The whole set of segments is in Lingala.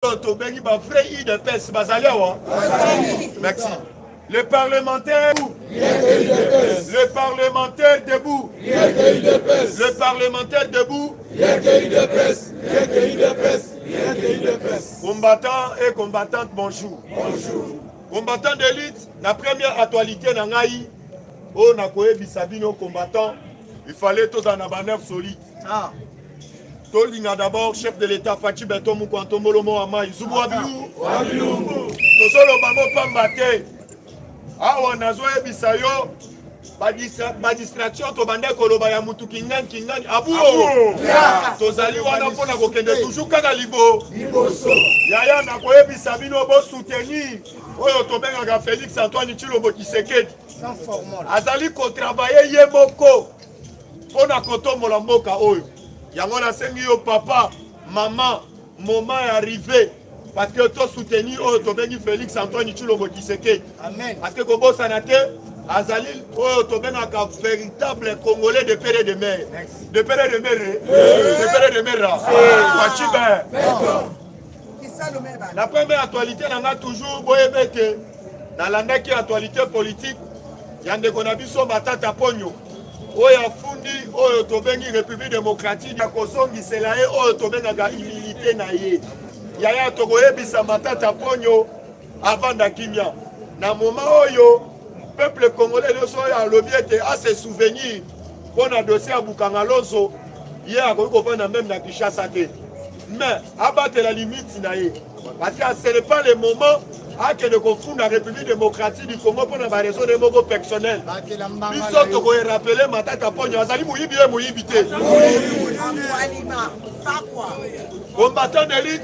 Merci. Le parlementaire debout. Le parlementaire debout. Le parlementaire debout. Combattants et combattantes, bonjour. Combattants d'élite, la première actualité dans Naï, on a coé Bissabino combattant, il fallait tous en avoir nerf solide. Tolinga d'abord, chef de l'État, Fachi Beto Moukanto Molomo Amai, Zubu Abilou, Tosolo Bamo Pambate, Awa Nazoe Bisayo, ba distraction, Tobande Koloba ya Mutu Kingan, Abu, Tozali wana pona kokende toujours kaka libo, Yaya Nakoye Bisabino bo soutenir, Oyo Tobenga Félix Antoine Chilobo Kisekedi, Azali ko travailler yemoko, Pona Koto Molamboka Oyo. Yango na sengi yo papa, maman, moment est arrivé. Parce que tu soutenu to bengi Félix Antoine Tshilombo Tshisekedi. Amen. Parce que Kobo Sanate, Azali, to benga ka véritable Congolais de père et de mère. De père et de mère. De père et de mère. La première actualité, on a toujours boyebete. Dans la actualité politique, Yande Konabiso Batata Pogno. Oya fundi oyo tobengi République démocratique ya kozongisela ye oyo tobenga humilité na ye yaya tokoyebisa matata ponyo avant dakimia na moment oyo peuple congolais nyonso oyo alobi ete ase souvenir mpona dossier ya Bukanga Lozo ye akoki kofanda même na Kinshasa te mais abatela limite na ye parce que ce n'est pas le moment que de confondre la République démocratique du Congo pour avoir raison de mots personnels. Nous sommes rappeler Matata Pogno, Azali Mouyibi et Mouyibité. Combattant d'élite,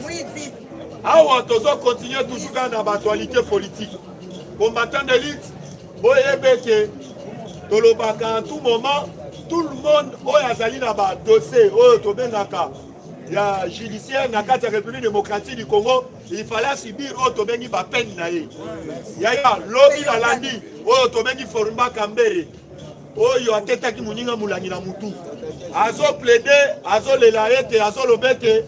on doit continuer toujours dans l'actualité politique. Combattant d'élite, Boyebeke, Tolobaka, en tout moment, tout le monde, Azali dans le dossier, Tobenaka. Il y a judiciaire dans la République démocratique du Congo, il fallait subir Otobengi Bapen Naye. Il y a lobby la landi, Otobengi Forumba Kambere. Oyo ateta ki muninga mulangi na mutu. Azo plaider, azo lelaete, azo lobete.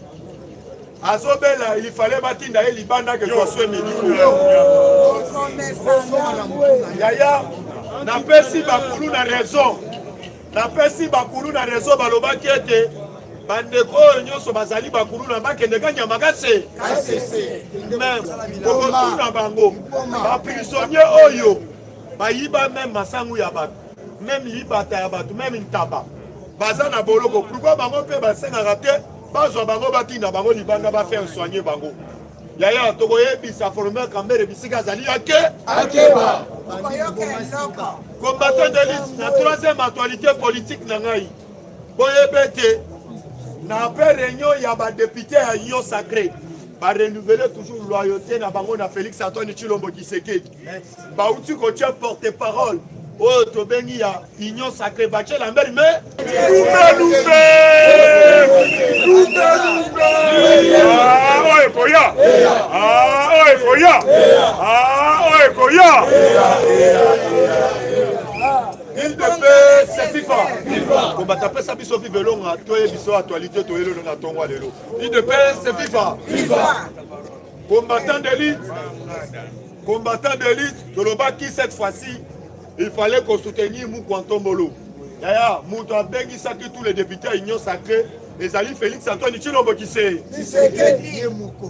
Azo bela, il fallait batinda e libanda que soit soit midi. Yaya, na pesi bakulu na raison. Na pesi bakulu na raison balobaki ete bandeko nyonso bazali bakulu na bakende kanya makase même kokotuna bango ba prisonnier oyo bayiba même masangu ya bato même libata ya bato même ntaba baza na boloko pourquoi bango pe basengaka te bazwa bango batinda bango libanda ba faire soigner bango yaya tokoyebisa former Kambere bisika azali akeba combattant d'élite na troisième actualité politique na ngai boyebete na après réunion il y a des députés à Union Sacrée ba renouveler toujours loyauté na bango na Félix Antoine Tshilombo Tshisekedi ba uti ko tient porte-parole oh to bengi ya Union Sacrée ba tshela mbeli mais il de paix, c'est FIFA. Combattant paix, ça biso vive longa, toi et biso actualité, toi et le na tongo lelo. Il de paix, c'est FIFA. Combattant d'élite. Combattant d'élite, Toloba qui cette fois-ci, il fallait qu'on soutenisse Moukwanto Molo. Yaya, Mouto a bengi ça que tous les députés à Union Sacrée, les alliés Félix Antoine Tshilombo Tshisekedi.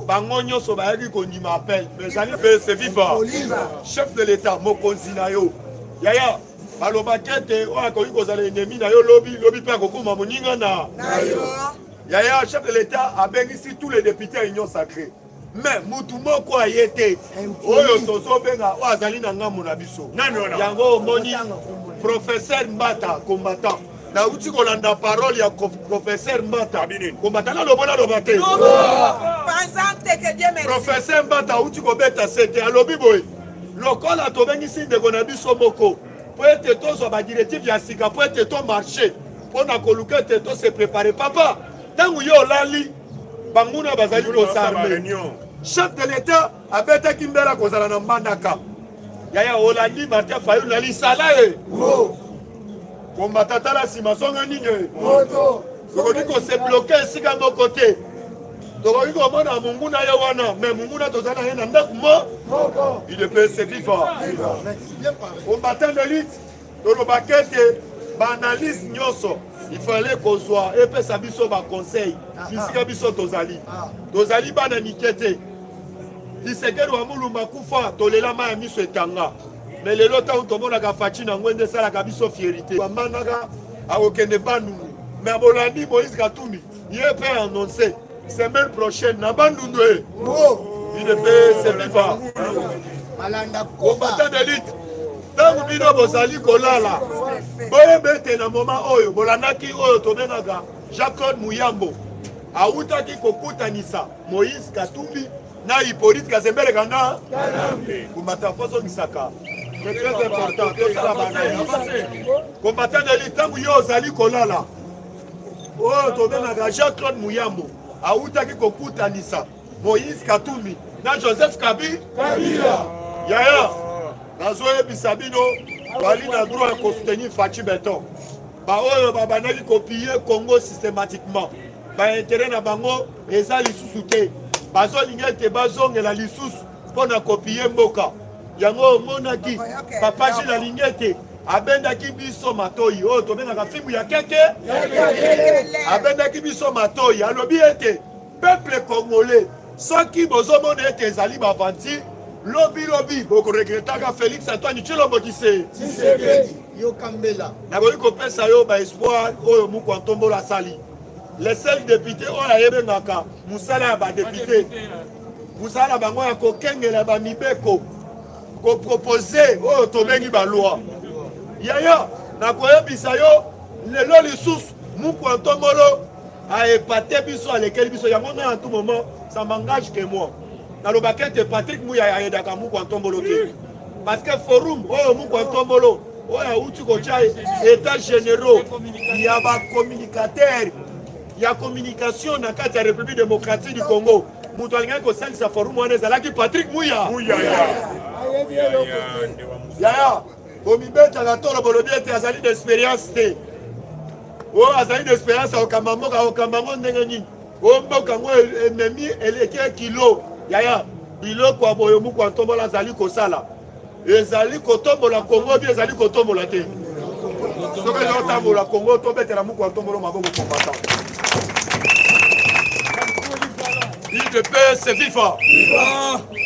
Bango nyonso bayaki kondi m'appelle. Les alliés c'est FIFA. Chef de l'État, Mokonzi Nayo. Yaya. Balobakete oakoki kozala ennemi na yo lobi pe akokuma moninga na yaya chef de l'État abengisi tous les députés à Union Sacrée mais mutu moko ayete oyo tozobenga o azali na ngambo na biso yango omoni professeur Mbata combattant na uti kolanda parole ya professeur Mbata combattant na lobona lobate professeur Mbata uti kobeta sete alobi boy lokola tobengisi ndeko na biso moko pour être tous sur la directive ya sika pour être tout marché pour na koluka te to se préparer papa tangu yo lali banguna bazali ko sarme chef de l'État abeta kimbela kozala na mbandaka yaya olandi Martin Fayulu lali salae combattant la sima songa ninge moto ko se bloquer sika mo côté tokoki komona mungu na ye wana mais mungu na tozala na ye na ndako mo UDPS c'est vivant. Combattant de lutte tolobaki ete baanalyse nyonso il fallait kozwa epesa biso baconseil bisika biso tozali bana mike te. Tshisekedi wa Mulumba kufa tolela ma ya miso etanga mais lelo ntango tomonaka faci na ngwende esalaka biso fierité bambanaka akokende bandundu mais abolandi Moïse Katumbi ye mpe annonce semaine prochaine na bandundu e UDPS c'est vivant. Combattant de lutte ntango bino bozali kolala boyeba ete na moma oyo bolandaki oyo tobengaka Jean-Claude Muyambo awutaki kokutanisa Moïse Katumbi na Hippolyte Kazembele na kumata fozongisaka. C'est très important. Combattant de lutte ntango yo ozali kolala oyo tobengaka Jean-Claude Muyambo awutaki kokutanisa Moïse Katumbi na Joseph Kabila yaya nazoyebisa bino bali na droit ya kosoutenir Faci Beton baoyo babandaki kopiller Congo systématiquement baintérêt na bango eza lisusu te bazolinga ete bazongela lisusu mpo na kopiller mboka yango omonaki papa Gilles alingi ete abendaki biso matoi oyo tobengaka fimu ya keke abendaki biso matoi alobi ete peuple congolais soki bozomona ete ezali bavanti lobi bokoregretaka Félix Antoine Tshilombo Tshisekedi nakoki kopesa yo baespoir oyo Muku Ntombolo asali les seuls députés oyo ayebengaka mosala ya badepute mosala na bango ya kokengela bamibeko kopropose oyo tobengi baloi yaya nakoyebisa yo lelo lisusu Muku Ntombolo aepate biso alekeli biso yango na tout moment ça m'engage que moi nalobaki ete Patrick Muyaya ayedaka Muku Ntombolo te parce que forum oyo Muku Ntombolo oyo awuti kotia état généraux ya bacommunicateur ya communication na kati ya République démocratique du Congo moto alingaki kosalisa forum wana ezalaki Patrick Muyaya yaya komibetaka tolo bolobi ete azali d'expérience te oyo azali d'expérience akokamba mboka akokamba ngo ndenge nini oyo mboka ngo ememi eleki kilo yaya biloko ya boyo Muku Ntombolo azali kosala ezali kotombola Congo bi ezali kotombola te soki ezotambola Congo tobetela Muku Ntombolo maboko combattant UDPS c'est vivant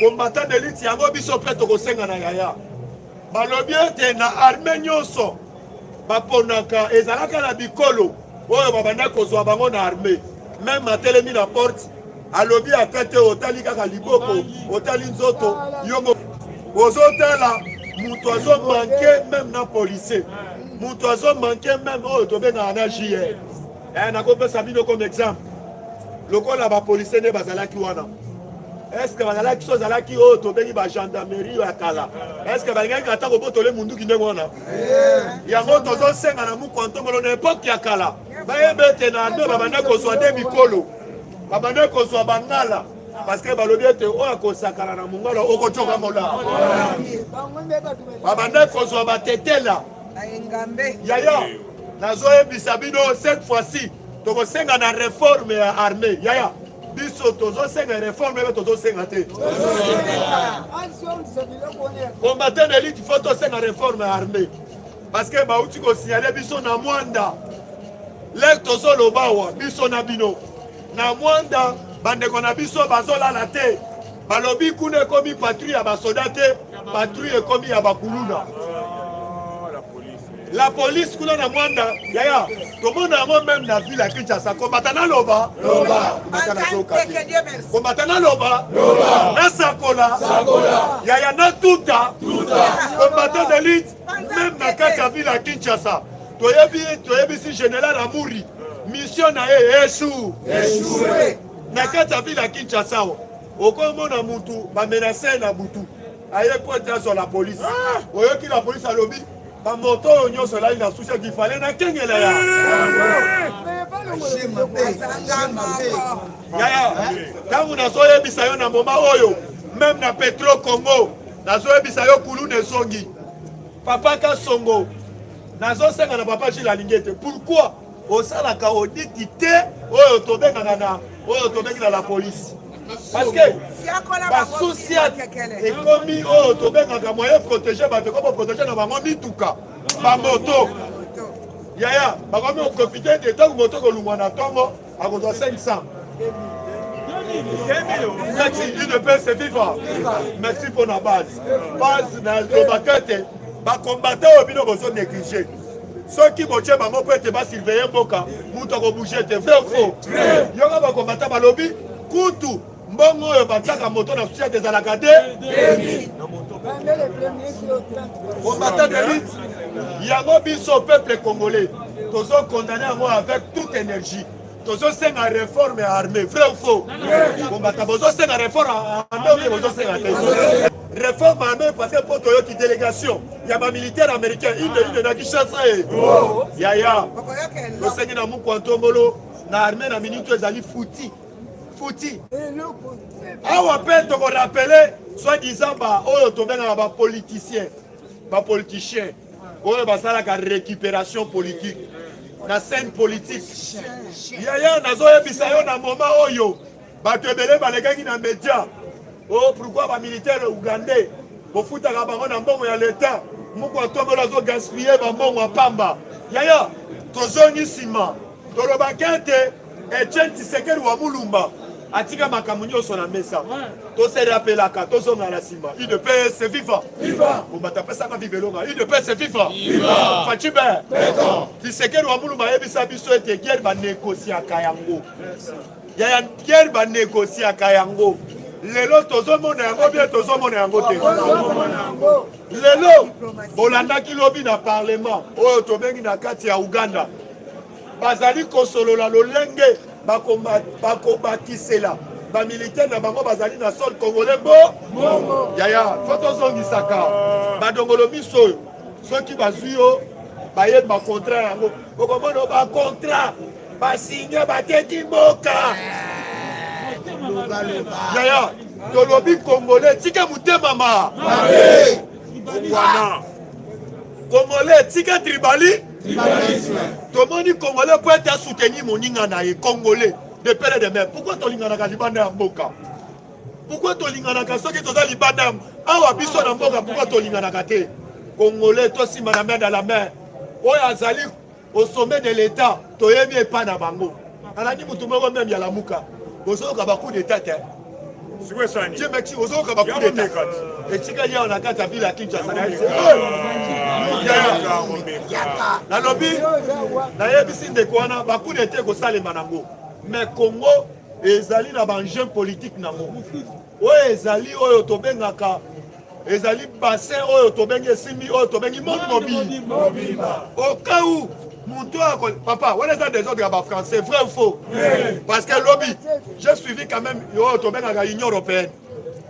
combattant de lutte yango biso mpe tokosenga na yaya balobi ete na armée nyonso baponaka ezalaka na bikolo oyo babanda kozwa bango na armée même atelemi na porte alobi ata te otali kaka liboko otali nzoto yo ozotala moto azomanke même na policier moto azomanke même oyo tobengaka na JR nakopesa bino comme exemple lokola bapolicier nde bazalaki wana est-ce que bazalaki so ozalaki oyo tobengi bagendarmerie ya kala est-ce que balingaki ata kobotole munduki ndenge wana yango tozosenga na Muku Ntombolo na epoke ya kala bayeba ete na arme babanda kozwa nde bikolo babanda kozwa bangala parce que balobi ete oyo akosakana na mongala okocoka mola babanda kozwa batetela yaya nazoyebisa bino cette fois-ci tokosenga na réforme ya armée yaya biso tozosenga réforme ebe tozosenga te combattant de lutte faut tosenga réforme ya armée parce que bauti kosignale biso na mwanda lek tozoloba awa biso na bino na mwanda bandeko na biso bazolala te balobi kuna ekomi patrouille ya basoda te patrouille ekomi ya bakuluna la police kuna na mwanda yaya tomona yango même na ville ya Kinshasa kombata na loba kombata na loba na sakola yaya na tuta kombata de lutte même na kati ya ville ya Kinshasa toyebisi général Amuri mission na ye échoué na kati ya ville ya Kinshasa okomona mutu bamenase na butu aye pointe sur la police oyoki la police alobi bamoto oyo nyonso elali na susi akifale na kengela ya yaya ntango nazoyebisa yo na moma oyo même na Petro Congo nazoyebisa yo kuluna ezongi papa Kasongo nazosenga na papa Gilles alingi ete pourquoi osalaka oditi te oyo tobengaka oyo tobengi na la police. Parce que basusi ekomi oyo tobengaka moyen protéger bato komo protéger na bango mituka bamoto yaya bakomi oprofite de ntango moto kolungwa na ntongo akozwa 500. Merci, il ne peut se vivre. Merci pour la base. Base dans le baquette, ba combattant au bino bozo négligé. Ceux qui botiennent ma mot pour être bas surveiller boka, mouton ko bouger te vrai ou faux. Yoga ba combattant ba lobby, kutu, mbongo yo bataka moto na soucia des alakade. Combattant d'élite, yango biso peuple congolais. Tozo condamné à moi avec toute énergie. Tozo senga réforme armée, vrai ou faux? Combattant bozo senga réforme armée, bozo senga réforme armée parce que pour Toyo qui délégation, il y a ma militaire américain, il n'a qui chasse ça. Yaya, le senga na mukwanto molo, na armée na minute ezali fouti. Awa peine to rappeler, soi-disant ba oyo tobenga ba politicien, oyo basala ka récupération politique. Na scène politique yaya nazoyebisa yo na moment oyo bato ebele balekaki na média oh pourquoi bamilitaire ougandais bofutaka bango na mbongo ya leta moko atombolo azogaspille bambongo ya pamba yaya tozongi nsima tolobaki ete Etienne Tshisekedi wa Mulumba atika makambo nyonso na mesa toserapelaka tozonga na nsima il ne peut se vivre kombata pesaka vivelonga il ne peut se vivre Fachibe Tshisekedi wa Mulumba yebisa biso ete guerre banégociaka yango yaya guerre banégociaka yango lelo tozomona yango bien tozomona yango te lelo bolandaki lobi na parlement oyo tobengi na kati ya Uganda bazali kosolola lolenge bakobatisela bamilitaire na bango bazali na sol congolais bo yaya fo tozongisaka badongolo miso oyo soki bazwi yo bayeba contrat yango okomona bacontrat basinye bateki mboka yaya tolobi congolais tika mutema ma wana congolais tika tribali tomoni congolais peut être soutenu moninga na ye congolais de père et de mère. Pourquoi tolinganaka libanda ya mboka? Pourquoi tolinganaka soki toza libanda awa biso na mboka? Pourquoi tolinganaka te? Congolais tosima na main dans la main oyo azali au sommet de l'état toyebi epa na bango alandi mutu moko même ya lamuka bozoyoka bacoup d'état te Dieu merci bozoyoka bacoup d'état etikali awa na kati ya ville ya Kinshasa nalobi nayebisi ndeko wana bacoup d'état ekosalema nango mais Congo ezali na banjeu politique nango oyo ezali oyo tobengaka ezali bassin oyo tobengi esimbi oyo tobengi monde mobile au cas où mutu papa wana eza des ordres ya français vrai ou faux parce que lobby j'ai suivi quand même oyo tobengaka union européenne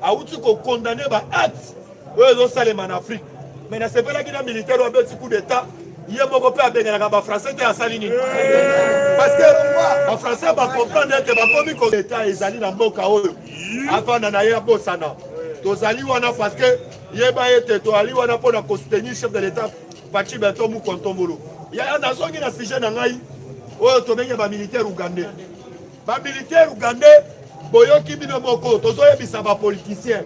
awuti kokondamne baacte oyo ezosalema na Afrique mais nasepelaki na militaire oyo abeti coup d'état ye moko mpe abengelaka bafrançais te asali nini parce que bafrançais bacomprendre ete bakomi koleta ezali na mboka oyo afanda na ye abosana tozali wana parce que yeba ete toali wana mpona kosoutenir chef de l'état Fachibe to Mukontombolo yaya nazongi na sujet na ngai oyo tobengi bamilitaire ugandais bamilitaire ugandais boyoki bino moko tozoyebisa bapoliticien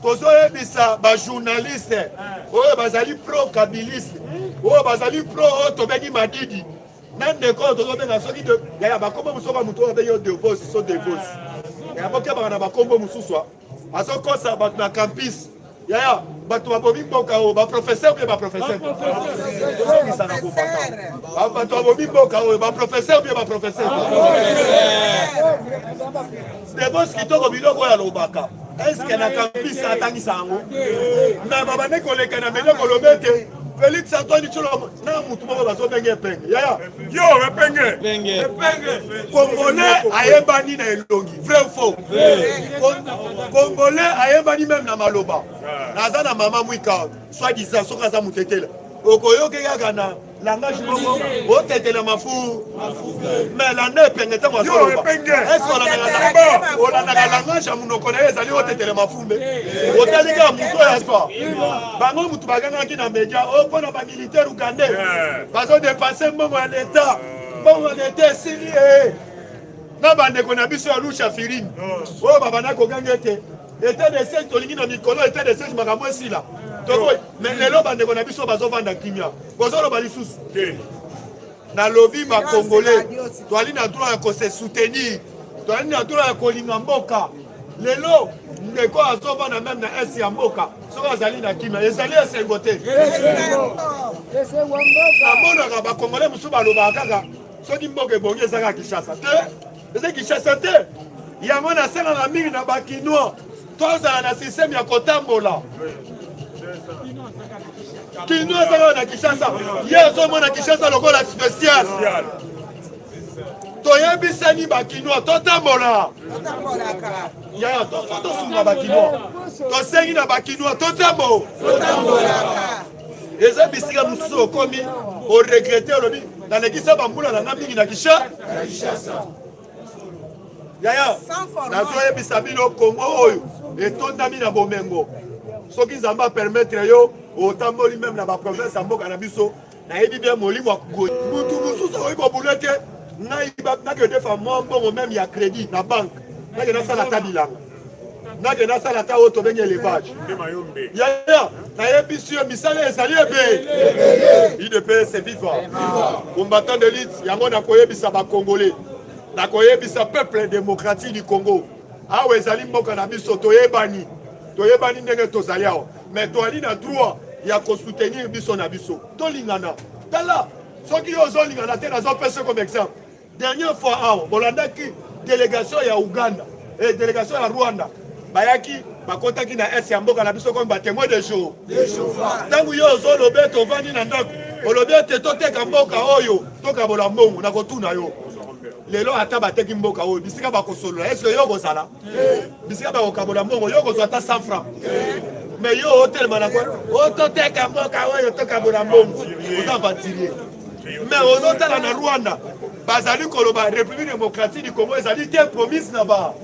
tozoyebisa bajournaliste oyo bazali pro kabiliste oyo bazali pro oyo tobengi madidi na ndeko oyo tozobenga soki yaya bakombo mosusu bamutu oyo abengi yo devos so devos yaya bokebaka na bakombo mosusu azokosa bato na campus yaya bato babomi mboka oyo baprofesseur bie baprofesseur bato babomi mboka oyo baprofesseur bie baprofesseur devos kitoko biloko oyo alobaka eske na campus atangisa yango na babande koleka na mele kolobe ete Félix Antoine Tshilombo na mutu moko bazobenge epenge yaya yo epenge congolais ayembani na elongi vrai ou faux congolais ayembani même na maloba naza na mama mwika soit disant soki aza mutetela okoyoki kaka na langage moko otetela mafu mais landa epenge ntango azoloba eske olandaka langage ya monoko na ye ezali otetela mafumbe otali kaka mutu oyo aspa bango mutu bagangaki na media oyo mpona bamilitaire ugandais bazodepase mbongo ya leta mbongo ya leta esili na bandeko na biso ya lusha firini oyo babanda koganga ete état de siège tolingi na mikolo état de siège makambo esila tokoyi mais lelo bandeko na biso bazovanda kimia bozoloba lisusu nalobi bakongolais toali na droit ya kose soutenir toali na droit ya kolinga mboka lelo ndeko azovanda meme na esi ya mboka soki azali na kimia ezali esengo te namonaka bakongolais mosusu balobaka kaka soki mboka ebongi ezaka Kinshasa te eza Kinshasa te yango nasalaka mingi na bakinois tozala na systeme ya kotambola kinois ezaka na Kinshasa ye azomona Kinshasa lokola spécial toyebisani bakinois totambola yaya tosunga bakinois tosengi na bakinois totambola eza bisika mosusu okomi oregrete olobi nalekisa bambula nanga mingi na Kinshasa yaya nazoyebisa bino Kongo oyo etondami na bomengo soki nzambe apermettre yo otamboli meme na baprovince ya mboka na biso nayebi bien molimo akugoi mutu mosusu okoki kobula te ngai nakende fa mwa mbongo meme ya crédit na banque nakende nasala ta bilanga nakende nasala ta oyo tobengi élevage yaya nayebisi yo misala ezali ebele idps vivant combattant d'élite yango nakoyebisa bakongolais nakoyebisa peuple démocratique du Congo awa ezali mboka na biso toyebani ndenge tozali awa mais toali na droit ya kosoutenir biso na biso tolingana tala soki yo ozolingana te nazopesa comme exemple dernière fois awa bolandaki délégation ya Uganda et délégation ya Rwanda bayaki bakotaki na esi ya mboka na biso comme batémoin de jour ntango yo ozolobe tovandi na ndako olobi ete toteka mboka oyo tokabola mbongo nakotuna yo lelo ata bateki mboka oyo bisika bakosolola eske yo kozala bisika bakokabola mbongo yo kozwa ata 100 francs mais yo otelema na kwa ototeka mboka oyo tokabola mbongo oza batirie mais ozotala na Rwanda bazali koloba République démocratique du Congo ezali te promise na ba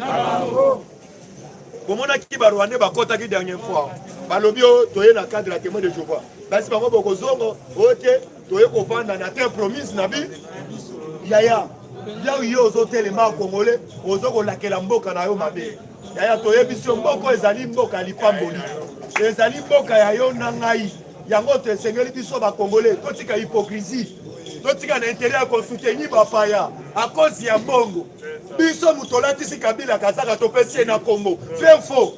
bomonaki barwandais bakotaki dernière fois balobi oyo toye na cadre ya témoin de Jéhovah basi bango bokozongo oyo te toye kovanda na te promise na bi yaya yao yo ozotelema Congolais ozokolakela mboka na yo mabe yaya toyebisi yo mboka ezali mboka lipamboli ezali mboka ya yo na ngai yango tosengeli biso bakongolais totika hypocrisie totika na intérêt ya kosoutenir bapaya à cause ya mbongo biso moto olatisi Kabila kazaka topesi ye na Congo vrai faux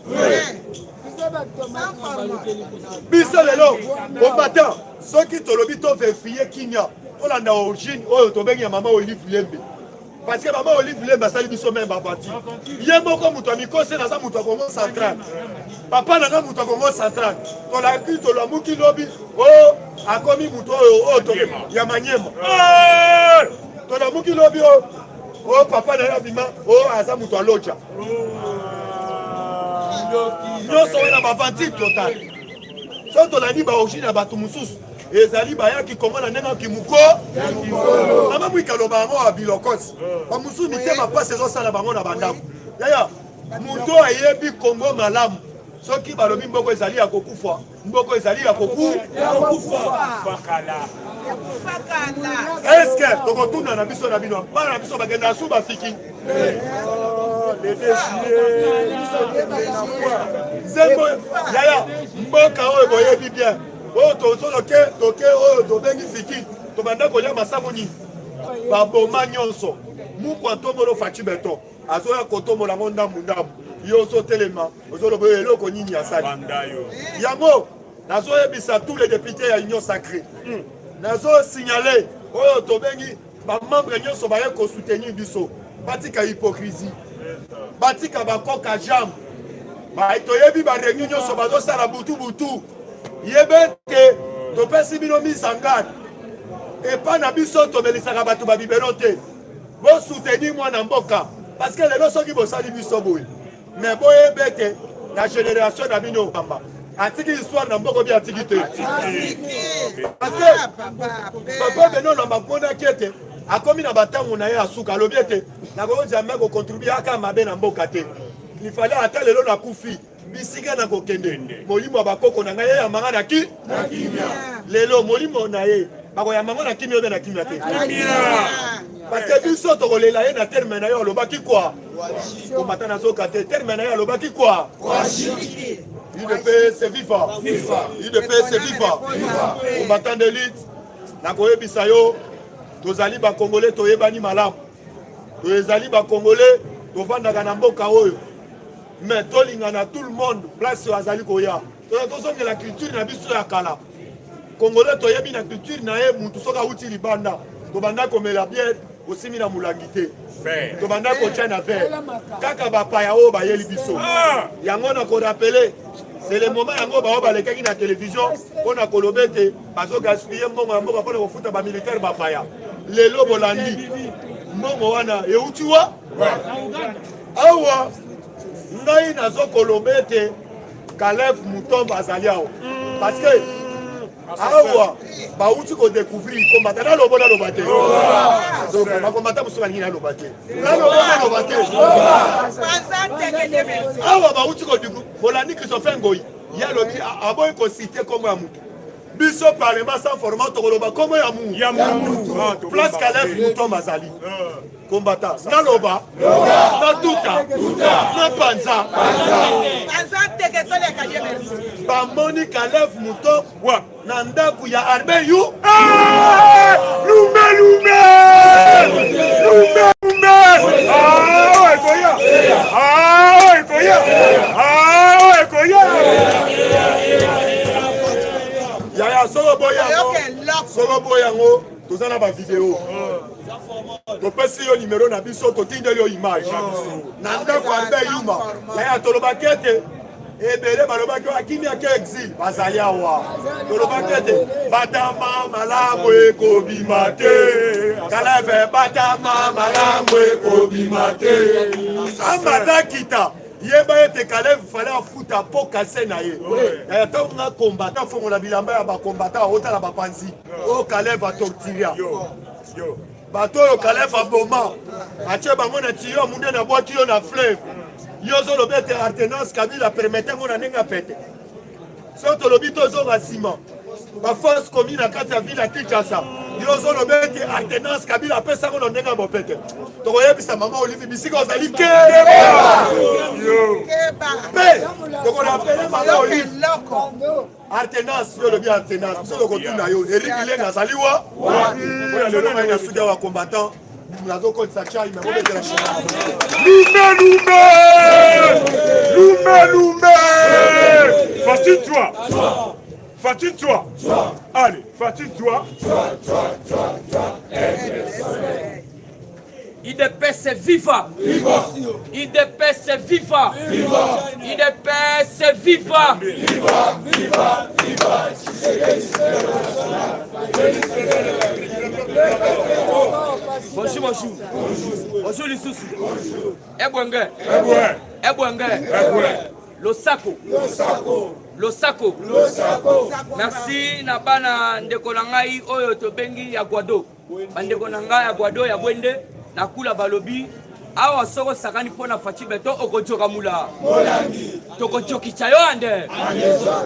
biso lelo combattant soki tolobi toverifie kinya tolanda origine oyo tobengi ya mama Olive Lembe parce que maman Olive Lembe asali biso même bapati ye moko moto amikose naza moto ya Congo central papa nanga moto ya Congo central tolaki tolamuki lobi o akomi moto oyo ya Manyema tolamuki lobi o papa na ya bima o aza moto ya Loja nyonso wana bavanti total so tolandi baorigine ya bato mosusu ezali bayaki Kongo na ndenge kimuko mama mwikaloba yango ya bilokosi bamosusu mitema mpasi ezosala bango na bandako yaya moto ayebi Kongo malamu soki balobi mboko ezali ya kokufa mboko ezali ya kokufa eske tokotuna na biso na bino bana na biso bakenda su bafiki zembo yaya mboka oyo boyebi bien oyo toke oyo tobengi fiki tobanda kolia masango nini baboma nyonso mukwa ntombolo faci beton azoya kotombola ngo ndambu yo ozotelema ozoloba oyo eloko nini asali yango nazoyebisa tous les députés ya union sacrée nazosignale oyo tobengi bamembre nyonso baye kosoutenir biso batika hypocrisie batika bakoka jambe toyebi bareunion nyonso bazosala butu yebe te topesi bino misangani epa na biso tomelisaka bato babibelo te bosoutenir mwana mboka parce que lelo soki bosali biso boye mais boyebe te na génération na bino bamba atiki histoire na mboka bi atiki te parce que papa beno na bamonaki ete akomi na batango na ye asuka alobi ete nakoki jamais kocontribue aka mabe na mboka te il fallait ata lelo nakufi bisika na kokende molimo ya bakoko na ngai ye yamanga na ki lelo molimo na ye bakoyamba na kimia obe na kimia te parce que biso tokolela ye na terme na yo alobaki quoi komata nazoka te terme na yo alobaki quoi UDPS viva UDPS viva combattant d'élite nakoyebisa yo tozali bakongolais toyebani malamu tozali bakongolais tovandaka na mboka oyo mais tolingana tout le monde place oyo azali koya tozongela culture na biso ya kala congolais toyebi na culture na ye mutu soki awuti libanda tobanda komela biere osimi na molangi te tobanda kotia na verre kaka bapaya oyo bayeli biso yango na korapele c'est le moment yango bao balekaki na télévision mpona koloba ete bazogaspille mbongo ya mboka mpona kofuta bamilitaire bapaya lelo bolandi mbongo wana euti wa awa ngai nazokoloba ete Caleb Mutomba azali awa parce que awa bauti kodécouvrir combattant nalobo naloba te bakombata mosusu balingi naloba te naloba te awa bauti kodécouvrir bolandi Christophe Ngoyi ye alobi aboyi kosite kombo ya motu biso parlement sans format tokoloba kombo ya mu place Caleb Mutomba azali combattant naloba na tuta na panza bamoni Caleb Mutomba na ndako ya arme yu lume yaya soko boyango toza na bavideo topesi yo numero na biso totindeli yo image na ndako arbe yuma yaya tolobaki ete ebele balobaki akimiaki exil bazali awa tolobaki ete batama malamu ekobima te Kalebe batama malamu ekobima te ambata kita yeba ete Caleb fallait afuta po kase na ye to nga combattant fongola bilamba ya ba combattant otala ba panzi o Caleb a torturia bato yo Caleb aboma atie bango na tiyo munde na boîte yo na fleuve yo zo lobete Artenance Kabila permettre ngo na nenga pete so to lobi to zo rasima ba force commune na kati ya ville ya Kinshasa yo zo lobete Artenance Kabila pesa ngo na nenga bopete to koyebisa mama Olivier bisika ozali keba yo pe to ko rappeler mama Olivier Artenance yo lobi Artenance so ko tuna yo erikile na saliwa pour le nom ya suda wa combattant nazo ko tsacha ime mo betela lume fatine-toi allez fatine-toi IDPS viva IDPS viva IDPS viva Bonjour lisusu Ebwenge Losako merci na bana ndeko na ngai oyo tobengi ya Guado bandeko na ngai ya Guado ya Bwende na kula balobi awa soko sakani pona fachi beto okojoka mula tokojoki chayo ande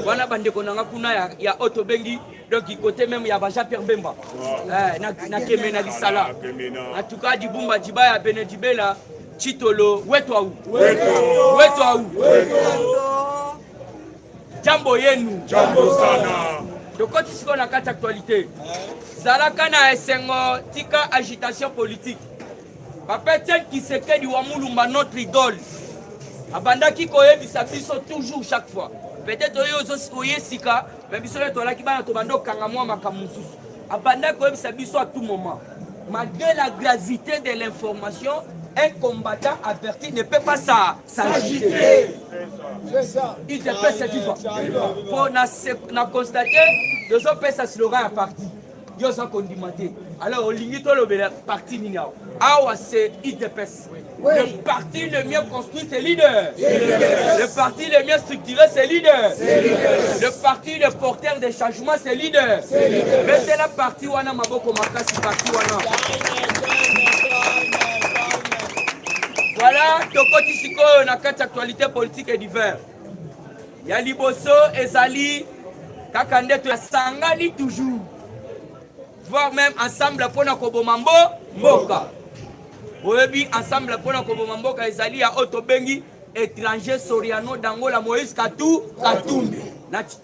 wana bandeko na ngakuna ya otobengi donc côté même ya Baja Pierre Bemba na kemena lisala en tout cas dibumba dibaya benedibela chitolo wetu jambo yenu jambo sana tokoti siko na kati actualité zalaka na esengo tika agitation politique Papa Etienne Tshisekedi wa Mulumba notre idole abandaki koyebisa biso toujours chaque fois peut-être oyo sika mais biso tolaki bana to bando kanga mwa makamususu abandaki koyebisa biso à tout moment malgré la gravité de l'information un combattant averti ne peut pas s'agiter. C'est ça. Il peut se vivre. Pour na constater deux autres personnes sur le parti. Ils sont condimés. Alors, on limite le parti Ninao. Ah, c'est IDPS. Le parti le mieux construit, c'est leader. Le parti le mieux structuré, c'est leader. Le parti le porteur des changements, c'est leader. Mais c'est la partie où on a Maboko Makasi, parti où on a. Voilà, tokoti sikoyo na kati actualité politique et divers. Ya liboso ezali kaka ndeto ya sangani toujours. voire même ensemble pour na koboma mboka. Oyebi ensemble pour na koboma mboka ezali ya otobengi étranger Soriano Dangola Moïse Katumbi.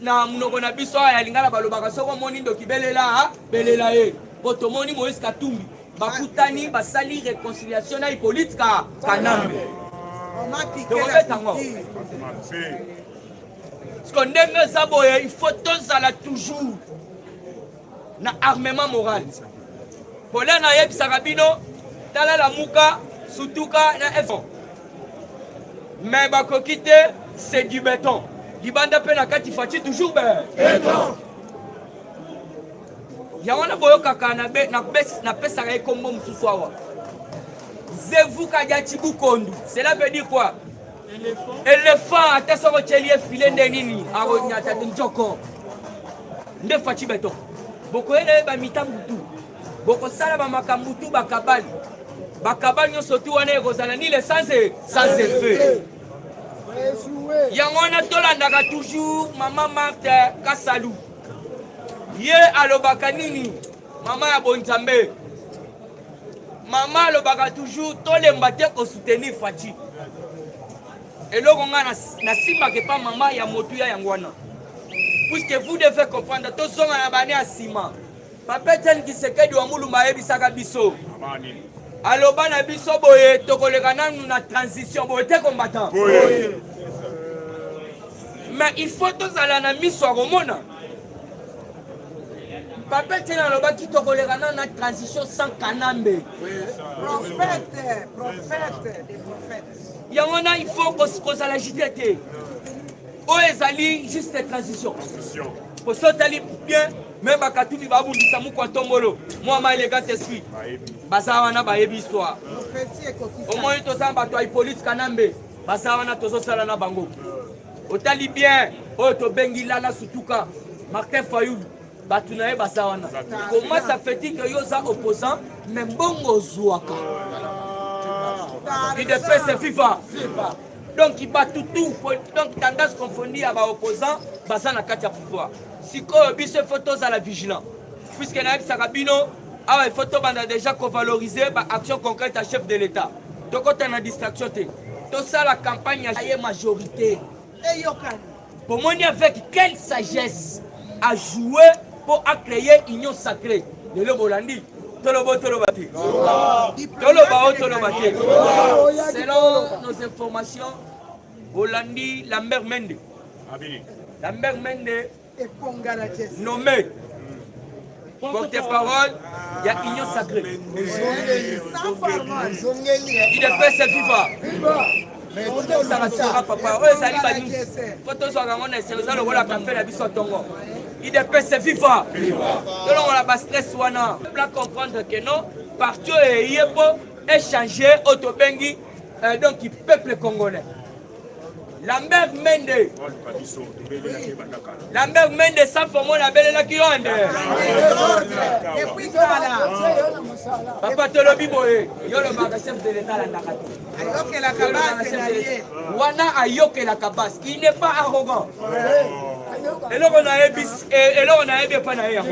Na munoko na biso ya lingala balobaka soko moni ndo kibelela belela ye. Potomoni Moïse Katumbi bakutani basali réconciliation na Hippolyte Kanambe. On a piqué la culture. Parce qu'on aime ça, il faut tous aller toujours na armement moral. Pour là, na yeb sarabino, tala la muka, sutuka na effort. Mais bakokite, c'est du béton. Libanda pe na kati fati toujours béton. Yawana boyo kaka na pesa ka kombo mususu awa. Zevu kajati bukondu. Cela veut dire quoi? Éléphant ata soko chelie filé ndenini awo nyata njoko. Nde fati béton. Boko ele ba mitambutu. Boko sala ba makambutu bakabali. Bakabali nyonso tu wana ekozala ni le sans effet. Yangona tolandaka toujours Maman Marthe Kasalou. Ye alobaka nini? Mama ya Bonzambe. Maman alobaka toujours tolemba te ko soutenir Fati. Et là on a na simba ke pas maman ya motu ya yangwana. Puisque vous devez comprendre to songa na bane asima. Papa ten ki sekedi wa mulumba yebisaka biso. Aloba na biso boye tokoleka nanu na transition boye te combattant. Mais il faut tous aller na miso romona. Papa ten aloba ki tokoleka nanu na transition sans Kanambe. Prophète des prophètes. Yangona il faut qu'on s'alagite. O ezali juste transition. Pour ça tali bien même bakatuni babundisa mu kwa tombolo. Moi ma élégant esprit. Basawana ba yebi histoire. Au moins to samba to Hippolyte Kanambe. Basawana tozo sala na bango. Otali bien o to bengi lala sutuka. Martin Fayoul. Batunaye basawana. Comment ça fait-il que yoza opposant même bongo zuaka. Il fait c'est FIFA. Donc il bat tout. Donc tendance confondue à l'opposant, basant la carte à pouvoir. Si quoi bise photos à la vigilance. Puisque Naïb Sarabino a une photo banda déjà qu'on valorise action concrète à chef de l'État. Donc quand on a distraction, tout ça la campagne a une majorité. Pour moi, avec quelle sagesse à jouer pour créer une union sacrée de l'Obolandi. Selon nos informations, Bolandi, Lambert Mende. Lambert Mende, nommé porte-parole, il y a union sacrée. Il est fait c'est FIFA. Papa, il est FIFA. Donc on a pas stress wana. On doit comprendre que non, partout et yépo échanger autobengi donc il peuple congolais. Lambert Mende. Lambert Mende sans former la belle la qui onde. Papa Tolobi boye, yo le chef de l'État la ndakati. Ayoke la kabase na lié. Wana ayoke la kabase, il n'est pas arrogant. Et là on a ébi pas na ya.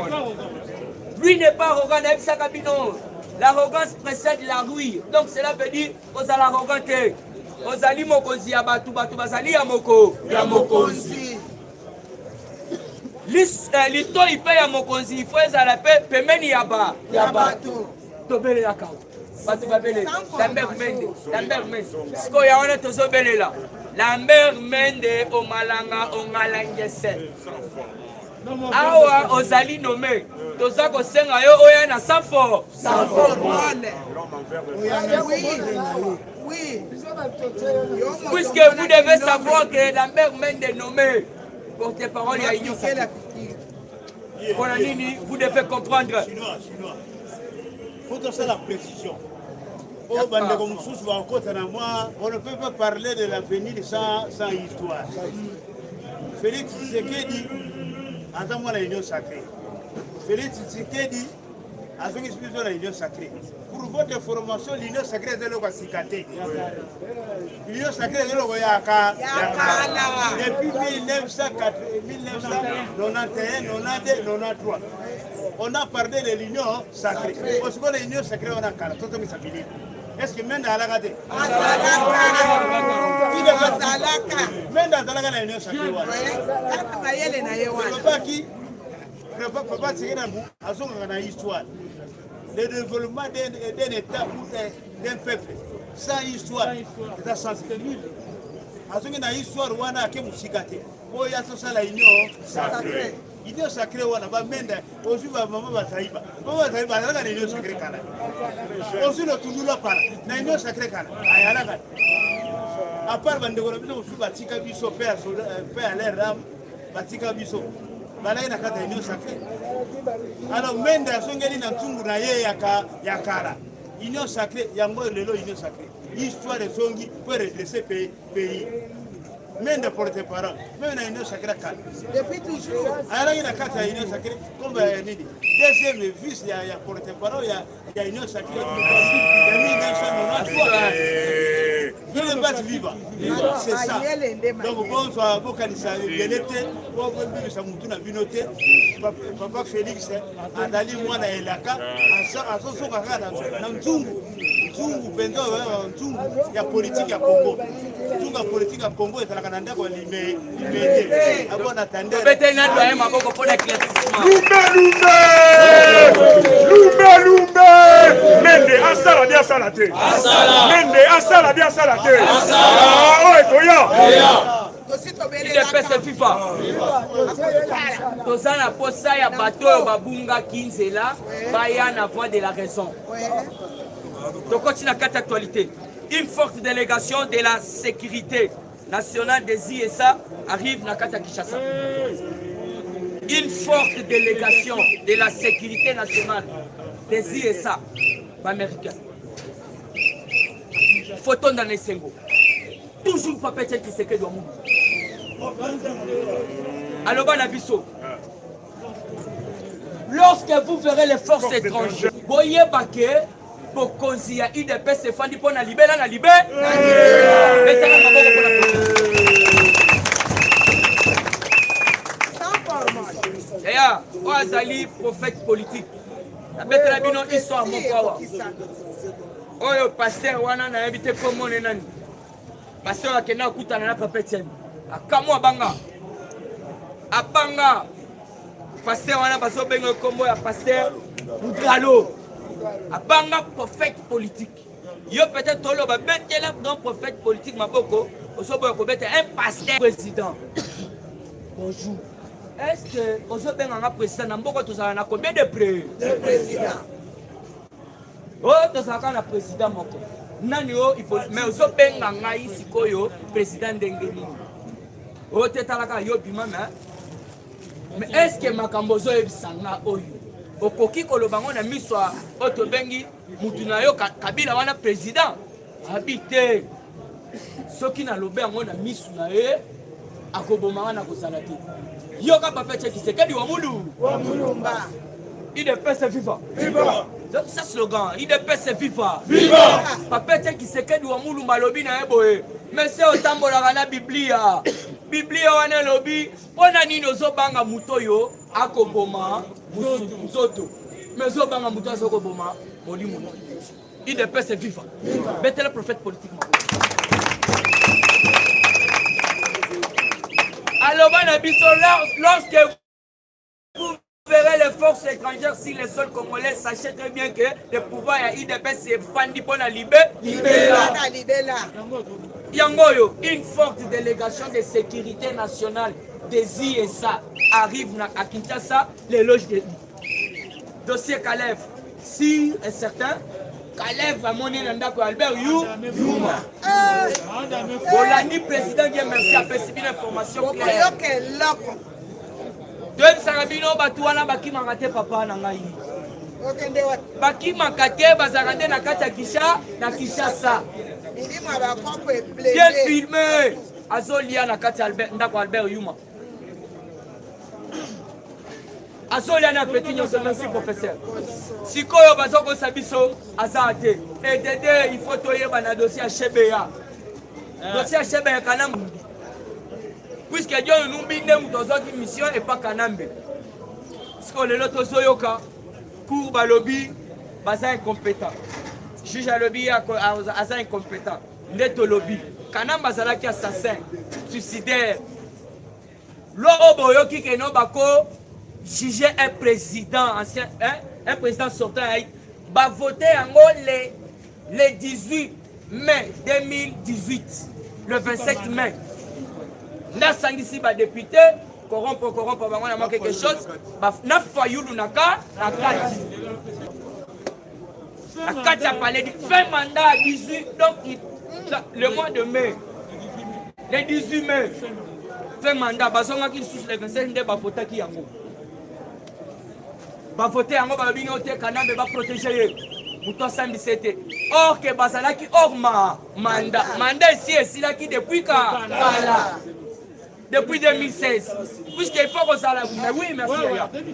Lui n'est pas arrogant, na sa cabino. L'arrogance précède la rouille. Donc cela veut dire aux arrogantés. Ozali mokonzi ya batu bazali ya mokonzi. Lito ipe ya mokonzi ifo ezala pe pemeni ya batu. Tobele la kao. Batu babele. Lambert Mende. Siko ya wana tozo belela. Lambert Mende o malanga o ngalangese. Awa ozali nommé. Toza ko senga yo oya na sanfo. Oui. Puisque vous devez savoir que Lambert Mende nommé porte-parole à Union Sacrée. Vous devez comprendre. Il faut faire la précision. On ne peut pas parler de l'avenir sans histoire. Félix Tshisekedi, attends-moi la Union Sacrée. Félix Tshisekedi, azongi biso na union sacrée. Pour votre information, l'union sacrée est le Sikate. L'union sacrée est le Yaka. Depuis 1991, 92, 93. On a parlé de l'union sacrée. Parce que l'union sacrée, on a Kala. Est-ce que même dans la gâte? Même dans la l'union sacrée. Papa, c'est une histoire. Le développement d'un État ou d'un peuple sans histoire, c'est sensible. Parce que dans l'histoire, on a que Musikate. Oh, il y a la union sacrée. L'union sacrée, on a même aussi maman Basaïba. Maman Basaïba, elle a l'union sacrée. Aussi le Toulouse par l'union sacrée. À part Bandegoro, on a Batika Bisso, père à l'air rame, Batika Bisso. Balai na kata union sacrée. Alors menda songeli na ntungu na ye ya kala. Union sacrée yango lelo union sacrée. Histoire de songi pour redresser pays. Menda porte parole. Même na union sacrée kala. Depuis toujours. Alors il a kata union sacrée comme nini. Deuxième vice ya porte parole ya union sacrée. Il est pas vivant. C'est ça. Donc bonsoir, Bokanisa, Benete, Papa Félix, Adali Mwana Elaka, à son Sokaka, Nzungu, Bendo, Nzungu, il y a politique à Congo. Nzungu politique à Congo est à la Canada pour l'immédiat. Avant d'attendre. Lumbe Mende asala bien salate. Mende asala bien salate. Oh ekoya. Il dépêche FIFA. Tozana posa ya bato babunga kinzela baya na voix de la raison. Donc continue à quatre actualités. Une forte délégation de la sécurité nationale des ISA arrive na kata Kinshasa. Une forte délégation de la sécurité nationale des ISA américains. Photo dans les Sengo. Toujours pas peut-être qui c'est que doit mourir. Alors, Banabiso. Lorsque vous verrez les forces étrangères, voyez Baké, pour qu'on y a UDP, c'est Fandi pour la libé, la libé. D'ailleurs, Oazali, prophète politique. La bête la bino histoire mon poids. Oyo pasteur wana na invité comme on est nani. Pasteur akena kutana na papa Etienne. Akamwa banga. Abanga. Pasteur wana baso bengo kombo ya pasteur Ngalo. Abanga prophète politique. Yo peut-être tolo ba betela dans prophète politique maboko. Osobo ko bete un pasteur président. Bonjour. Est-ce que vous avez un président dans combien de présidents? Oh, vous avez un président. Il faut mais vous avez un président d'Engeli. Oh, tu es là, mais est-ce que Makambozo est sanga oyo? Okoki kolobango na miswa otobengi mutuna yo Kabila wana président. Habité. Ceux qui na lobé ngo na misuna e akoboma na kozala te. Yoka papa qui c'est que du Wamulumba. Il est c'est viva. Viva. C'est slogan. Il est c'est viva. Viva. Papa qui c'est que du Wamulumba lobby na eboe. Mais c'est autant bola na Biblia. Biblia wana lobby. Pona nino zo banga mutoyo akoboma musoto. Mais zo banga muto akoboma molimu. Il est c'est viva. Bête le prophète politiquement. Alors, lorsque vous verrez les forces étrangères, si les sols congolais, sachez très bien que le pouvoir à IDP, c'est Fandi Pona Libé. Yangoyo, une forte délégation de sécurité nationale des ISA arrive à Kinshasa, les loges de dossier Kalev. Si et certain, Kalev va monter dans Albert Yuma. Bolani président qui merci à percevoir l'information claire. Deux sarabino batuana baki mangate papa na ngai. Baki makate bazarande na kata kisha na Kinshasa. Bien filmé. Azolia na kata Albert ndako Albert Yuma. azolia na petit nyonso. Merci professeur. Sikoyo bazoko sabiso azate. Et Dédé, il faut toyeba na dossier à Chebeya. Dossier à Chebeya Kanambe. Puisque Dieu nous binde mutozaki mission et pas Kanambe. Siko lelo tozoyoka cour balobi baza incompétent. Juge à lobby aza incompétent. Neto lobby. Kanamba azalaki assassin, suicidaire. L'Obo yoki keno bako juger un président ancien, un président sortant, va voter le 18 mai 2018, le 27 mai. N'a sangisi ba député, corrompre, on a quelque chose, n'a faillu naka, la carte a parlé de fin mandat à 18, donc le mois de mai, le 18 mai, fin mandat, basonga qui sous le 27 mai, va voter qui yango. Va voter yango, va venir te Kanambe, va protéger. Mouton Sambisete. Or que Bazalaki, or mandat. Mandat ici, là qui depuis quand? Depuis 2016. Puisqu'il faut que ça la. Oui, merci.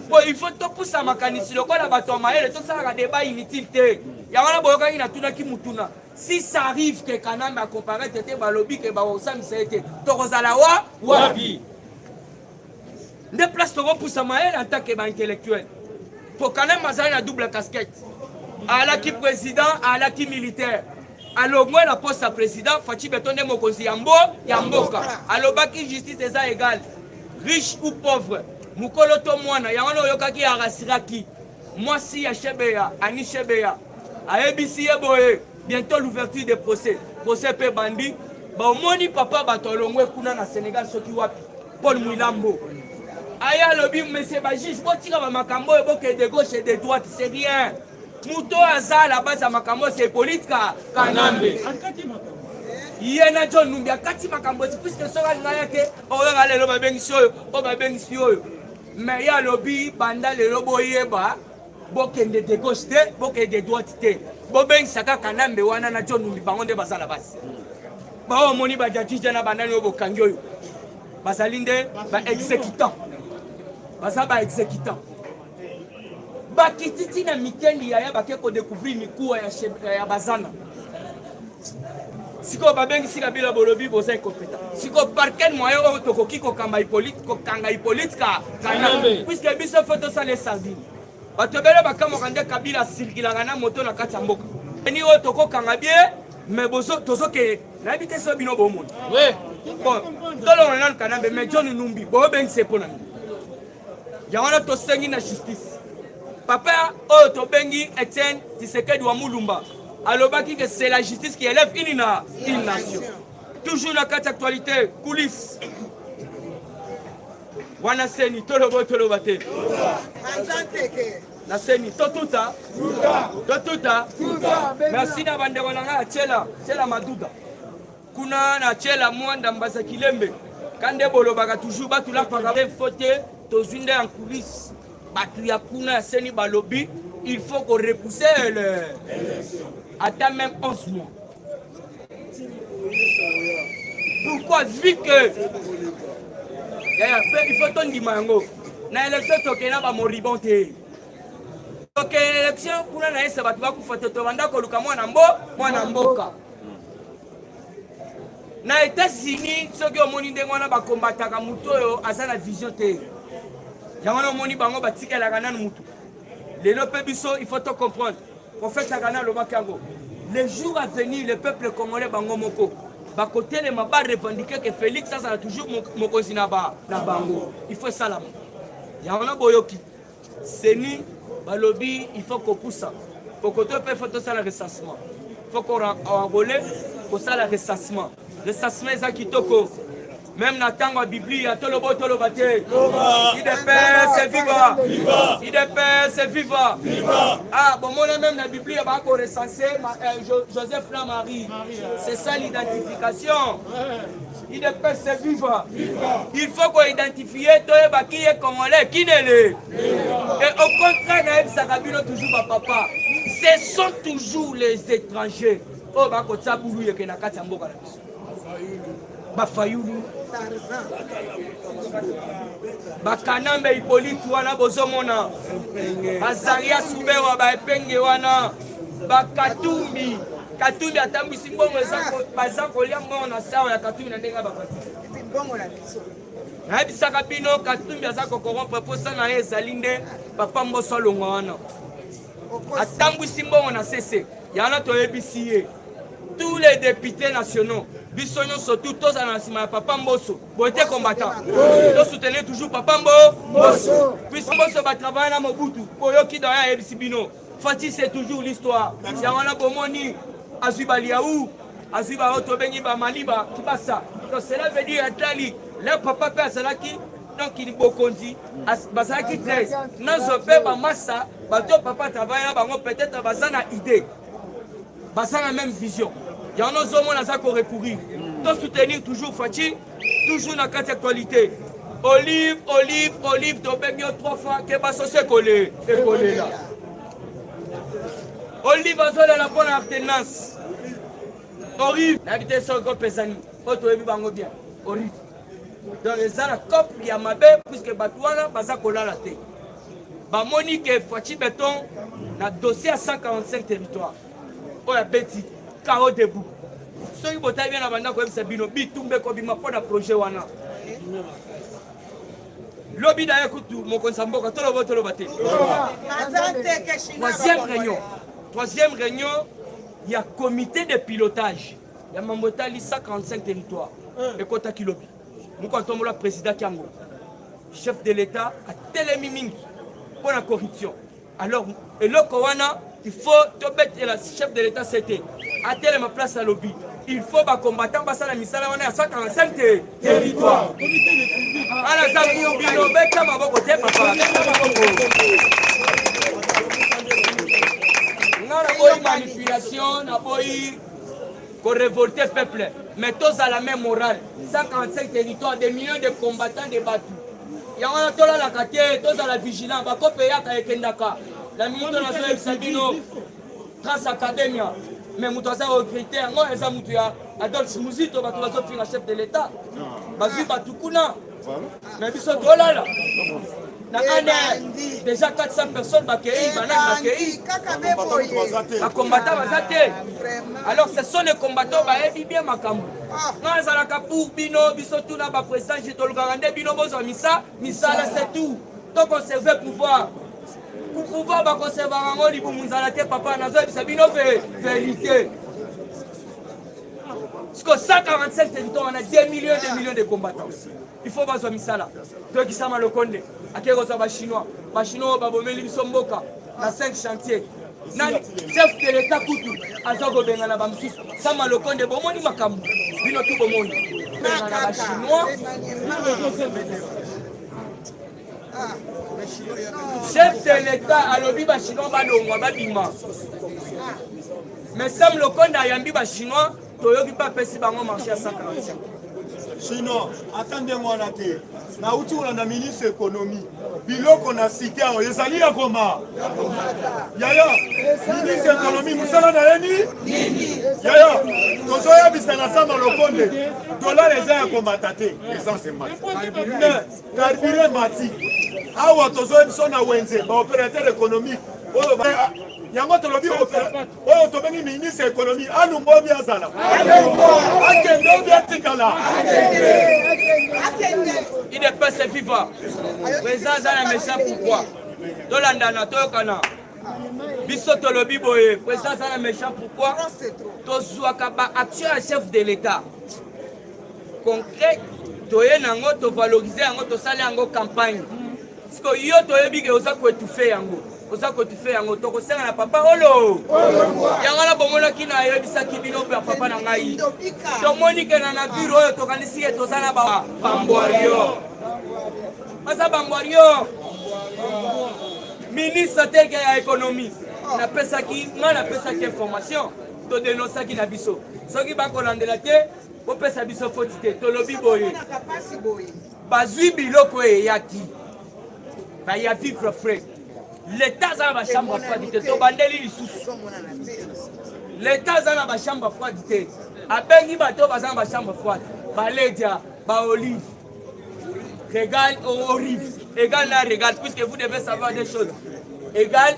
Bon, il faut tout pour ça, ma canisse. Le quoi la bâton, tout ça, la débat inutile. Il y a un boyoka qui n'a tout qui moutuna. Si ça arrive que Kanambe a comparé, c'était Balobi, que Baosam, c'était Torozalawa, Wabi. Ne place pour ça, en tant qu'intellectuel. Pour Kanambe, Bazalaki a double casquette. À qui président, à qui militaire. Alors moi la poste à président, Fachi Betonde Mokosi Yamboka. Alors baki justice est ça égal. Riche ou pauvre. Mukolo to mwana, yawano yokaki arasiraki. Moi si ya Chebeya, Ani Chebeya. A EBC Eboye, bientôt l'ouverture des procès. Procès pe bandi. Ba omoni papa batolongwe kuna na Sénégal soki wapi. Paul Mouilambo. Aya lobby monsieur ba juge, botika ba makambo eboke de gauche et de droite, c'est rien. Mouto aza la base à Makambo, c'est politique Kanambe. Yena John Numbia, Kati Makambo, puisque ce soit Nayake, on va aller le Babensioyo, on va Bensioyo. Mais il y a lobby, Banda, le lobo yeba, Bokende de gauche, Bokende de droite, Boben Saka Kanambe, Wana John Numbi, Bangon de Basa la base. Bao Moni Badjati, Jana Banano Bokangoyo. Basalinde, ba exécutant. Basa ba exécutant. Bakititi na mikendi ya bake ko découvrir mikuwa ya bazana. Siko babengi sika bila bolobi boza incompétent. Siko parquet moyen o tokoki ko kanga Hippolyte Kanambe. Puisque biso photo ça les sardines. Batobele bakamo kande kabila silkilanga na moto na kati mboka. Ni o toko kanga bien mais bozo tozo ke na habite so bino bomoni. Ouais. Bon, tolo na Kanambe mais John Numbi bo bengi sepona. Yawana to sengi na justice. Papa, oh, Tobengi, Etienne, Tshisekedi wa Mulumba. Alobaki que c'est la justice qui élève une nation. Toujours la carte actualité, coulisses. Wana seni, tolobo tolobate. Na seni, totuta. Merci na bande wananga Chela Maduda. Kuna na Chela Mwanda Mbasa Kilembe. Kande bolobaka toujours batula pagabe faute tozunde en coulisses. Batuyakuna Seni Balobi, il faut qu'on repousse attends même 11 mois. Pourquoi? Vu que il faut ton dimango. Na élection tokena ba moribonte. Donc élection kuna na esa batu bakufa to banda ko luka mwana mboka. Na États-Unis soki omoni ndengwana ba combataka mutoyo azana vision te. Yamano moni bango batika la gana mutu. Les biso, il faut te comprendre. Prophète Agana le Makango. Les jours à venir, le peuple congolais bango moko. Ba côté les maba revendiquer que Félix ça a toujours moko sinaba na bango. Il faut ça là. Yamano boyoki. Seni balobi, il faut qu'on pousse ça. Pour que tu peux faire ça le recensement. Il faut qu'on enrôle pour ça le recensement. Recensement ça qui toko. Même dans la Bible, il y a tout le beau, tout le bâté. Il est père, c'est vivant. Il est père, c'est vivant. Ah, bon, moi, même dans la Bible, il y a encore recensé Joseph la Marie. C'est ça l'identification. Il est père, c'est vivant. Il faut qu'on identifie qui est congolais, qui n'est le. Et au contraire, Sakabino toujours papa. Ce sont toujours les étrangers. Oh, bah, quand ça, pour lui, il y a bafayulu bakanambe Hippolyte wana bozomona bazaria subewa baepenge wana bakatumbi katumbi atambwisi mbongo baza kolia mbongo na sawa ya katumbi na ndenge bakati nayebisaka bino katumbi aza kokorrompre mposa na ye ezali nde papa mboso alongwa wana atambwisi mbongo na sese yana toyebisi ye tous les députés nationaux biso nyonso tu tozala na nsima ya papa mboso boye combattant tosoutenir toujours papa mboso puisque mboso batravaille na mobutu oyoki doya ayebisi bino fati c'est toujours l'histoire yango wana bomoni azwi baliaou azwi bao tobengi bamaliba kibasa donc cela veut dire atali leur papa mpe azalaki donc il bokonzi bazalaki 13 nazo mpe bamasa bato papa travaille na bango peut-être baza na idée baza na même vision yango ozomona aza korecourir to soutenir toujours Fachi toujours na kati actualité olive tobengi yo 3 fois ke basoso ekolela olive azolela mpo na alternance orive nayebi te soki opesani oyo toyebi bango bien orive donc eza na couple ya mabe puisque bato wana baza kolala te bamoni ke Fachi Beton na dossier ya 145 territoire oyo abeti kao debout soki botai bien na banda koyebisa bino bitumba ekobima mpo na projet wana lobi na ye kutu mokonzi ya mboka toloba te troisième réunion ya comité de pilotage ya mambo etali 145 territoire ekotaki lobi moko atombola président kiango chef de l'état atelemi mingi mpo na corruption alors eloko wana il faut tobetela chef de l'état c'était atelema place à lobby il faut bacombattant basala misala wana ya 145 territoire ala za bino beta maboko te papa ngana boyi manipulation na boyi ko révolter peuple mais tous à la même morale 145 territoires des millions de combattants de Batu yango na tola la kate tous à la vigilance bakope yaka ekendaka la minute nazo ebisabino Trans Academia mais mutu aza recruté yango eza mutu ya Adolphe Muzito bato bazofinga chef de l'état bazwi batu kuna mais biso tolala na ane déjà 400 personnes bakei banaki bakei bakombata baza te alors ce sont les combattants bayebi bien makambo nga ezalaka pour bino biso tuna baprésident jitolukaka nde bino bozwa misala c'est tout to conserver pouvoir pour pouvoir bakonserva yango libumu nzala te papa nazoyebisa bino vérité parce que 145 territoires on a 2 millions de combattants il faut bazwa misala toyokisama lokonde akei kozwa bachinois babomeli biso mboka na 5 chantier nani chef de l'état kutu aza kobenga na bamosusu sama lokonde bomoni makambo bino tu bomoni benga na bachinois chef de l'état alobi bachinois balongwa babima mais sam lokonde ayambi bachinois toyoki mpe apesi bango marché ya 145 chinois attendez wana te nauti kolanda ministre économie biloko na cité awo ezali ya koma yaya ministre économie mosala na ye nini yaya tozoyebisa na sama lokonde dollar eza ya komata te essence mati carburant mati awa tozoyebiso na wenze baopérateur économique oyo yango tolobi oyo tobengi ministre économie alumba obi azala akende obi atikala idepese viva président aza na méchant pourquoi tolandana toyokana biso tolobi boye président aza na méchant pourquoi tozwaka baaction ya chef de l'état concret toye nango tovalorize yango tosala yango campagne parceque yo toyebi ke oza koétouffe yango oza koétouffe yango tokosenga na papa olo yango na bomonaki na yebisaki bino ya papa na ngai tomoni ke na navire oyo tokanisi ye toza na bambwario baza bambwario ministre teke ya économie napesaki information todenosaki na biso soki bakolandela te bopesa biso foti te tolobi boye bazwi biloko eyaki baya vivre frais l'état aza na bachambre froide te tobandeli lisusu l'état aza na bachambre froide te abengi bato baza na bachambre froide Baledia, Olive. Régal Olive. Égal na régal, puisque vous devez savoir des choses. Égal,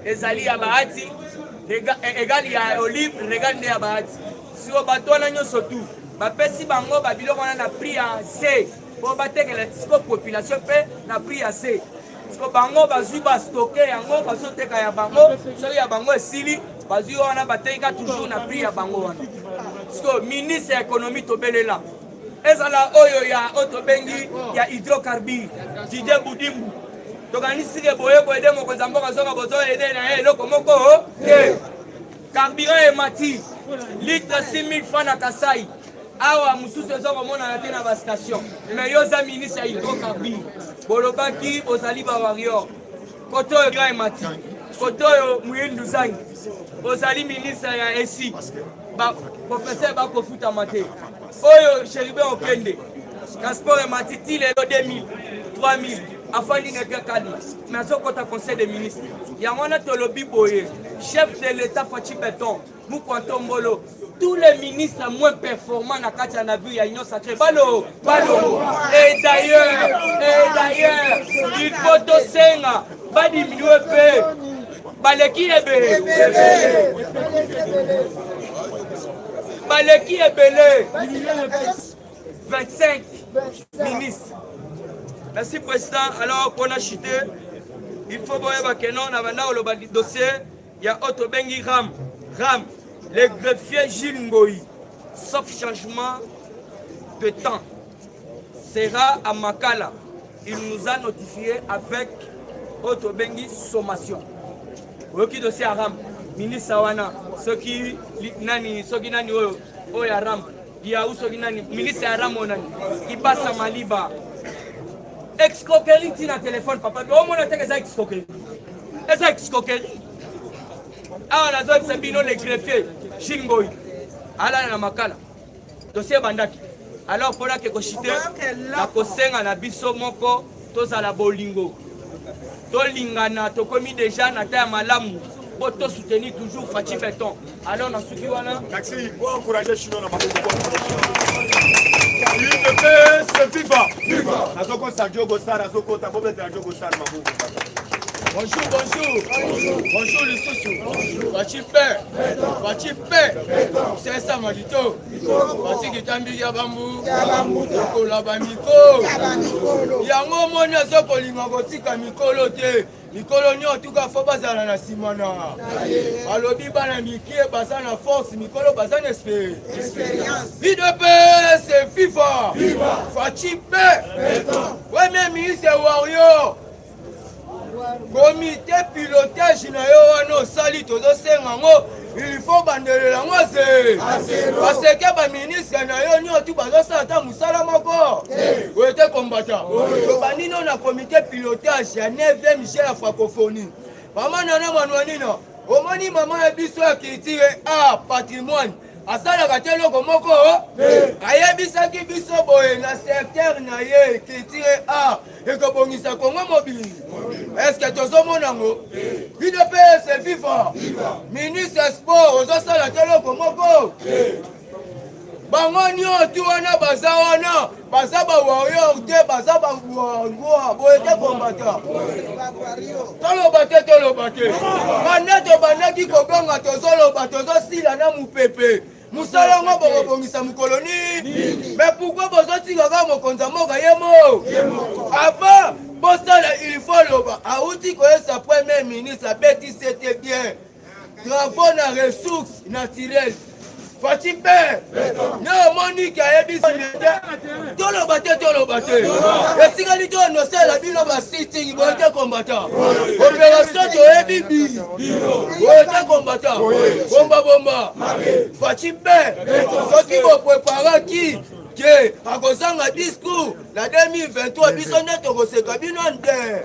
ezali ya bahati. Égal ya Olive, régal ne ya bahati. Si au bateau on a surtout, bapesi bango babiloko na prix à C. Pour battre la population peut na prix à C. Parce que bango bazui ba stocker yango baso teka ya bango, so ya bango esili, bazui wana bateka toujours na prix ya bango wana. Parce que ministre ya économie tobelela. Ezala oyo ya otobengi ya hydrocarbures. Didier Boudimbu. Tokanisi ke boye boye de moko zamboka zonga bozo ede na eloko moko ke. Carburant et mati. Litre 6000 francs na Kasai. Awa mususu ezoko mona na te na ba station. Mais yo za ministre ya hydrocarbures. Bolobaki ozali ba warrior. Koto yo grand mati. Koto yo Muyindu Zangi. Ozali ministre ya ESI. Ba professeur ba kofuta mate. Oyo Cheribe Okende. Transport et matiti lelo 2000, 3000. Afandi ngeke kadi. Mais azokota conseil des ministres. Yangona tolobi boye. Chef de l'État Fachi Beton. Moukontombolo. Tous les ministres moins performants na kati na vu ya union sacrée. Balo. Et d'ailleurs, il faut tosenga. Ba diminuer peu. Baleki ebe. Baleki ebele. 25 ministres. Merci président. Alors qu'on a chuté, il faut voir que non, on a le dossier. Il y a Otto Bengi Ram, le greffier Gilles Ngoï, sauf changement de temps, sera à Makala. Il nous a notifié avec Otto Bengi sommation. Qui dossier à Ram, ministre Sawana, ceux qui nani oya Ram, il y a où ceux qui nani, ministre Ram onani, il passe à Maliba. Escroquerie, tu as un téléphone, papa. Au moins, tu as des escroqueries. Des escroqueries. Ah, on a besoin de les greffiers. Shingoï. Alors, na makala. Dossier bandaki. Alors, pour la que koshite, la kosenga na biso moko, toza la bolingo. Tolingana, to komi déjà na ta malamu. Pour te soutenir toujours Fachi Beton. Alors, on a suivi wana. Merci. Pour encourager Chino na makoko. C'est FIFA. Azoko Sadio Gostar, Azoko Tabobe Sadio Gostar Mabou. Bonjour les sociaux. Fachi Pé. C'est ça Malito. Fachi Kitambi Yabambu. Kola Bamiko. Yango moni azoko lingo tika mikolo te. Mikolo ni en tout cas faut bazala na simana. Alobi bana mikie bazana force mikolo bazana expérience. VDP c'est FIFA. Fachi Pé. Ouais mais ministre Wario. Comité pilotage na yo wana osali tozosenga ngo il faut bandelela ngo se parce que ba ministre na yo nyo tu bazosala ta musala moko wete kombata to banino na comité pilotage ya 9e Michel francophonie mama nana manwanina omoni mama ya biso ya culture a patrimoine asalaka te eloko moko ayebisaki biso boye na secteur na ye culture a ekobongisa Kongo mobile. Est-ce que tozomona ngo UDPS FIFA ministre sport ozosala te eloko moko bango nyoto wana baza wana baza ba warrior te baza ba ngwa boye te kombata toloba te maneto banaki kobonga tozoloba tozosila na mupepe musala ngo bokobongisa mukoloni mais pourquoi bozotika ka mokonza moka yemo avant bosala il faut loba auti koyesa premier ministre abeti c'était bien travaux na ressources naturelles Fachi Pé no Monique ayebisa toloba te etikali to nosala bino ba sitting bote kombata opération to ebibi bote kombata bomba Fachi Pé soki bo prépara ki que akozanga discours la 2023 biso neto koseka bino nde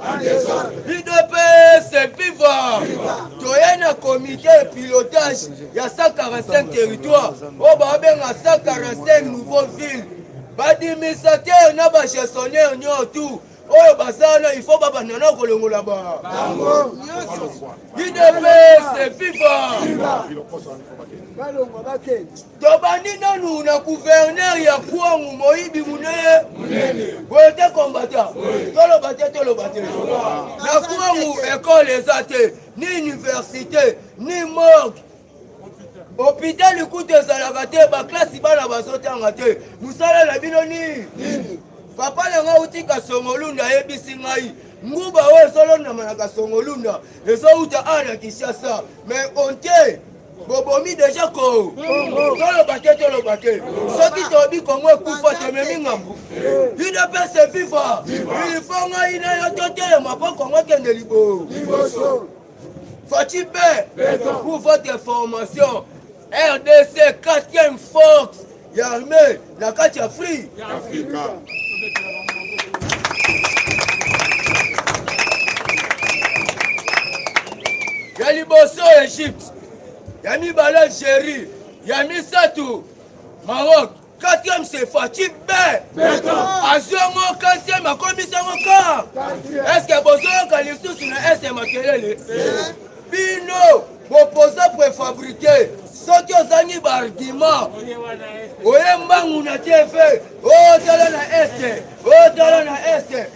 UDPS FIFA toyena comité pilotage ya 145 territoires o babenga 145 nouveaux villes badministrateur na bagestionnaire nyotu oyo basana il faut babandana kolongola ba UDPS viva tobandi nanu na gouverneur ya kwangu moyibi munene boyete kombata toloba te na kwangu ekole eza te ni université ni morgue hôpital ikutu ezalaka te baklasi bana bazotanga te mosala na bino nini papa nanga uti Kasongolunda ayebisi ngai nguba oyo ezolondama na Kasongolunda ezouta ana Kinshasa mais onte bobomi deja ko toloba te soki tobi Kongo ekufa tememi ngambu UDPS viva il faut ngai na yo totelema mpo Kongo kende liboso Fachi Paix pour votre information RDC 4e force l'armée la kati Afrique ya liboso Égypte ya mibale Algérie ya misatu Maroc 4e c'est Fachi Paix azongo 4e akomisango ka est-ce bozoyoka lisusu na ese makelele bino boposa préfabriqué soki ozangi baargument oyembangu na tv otala na este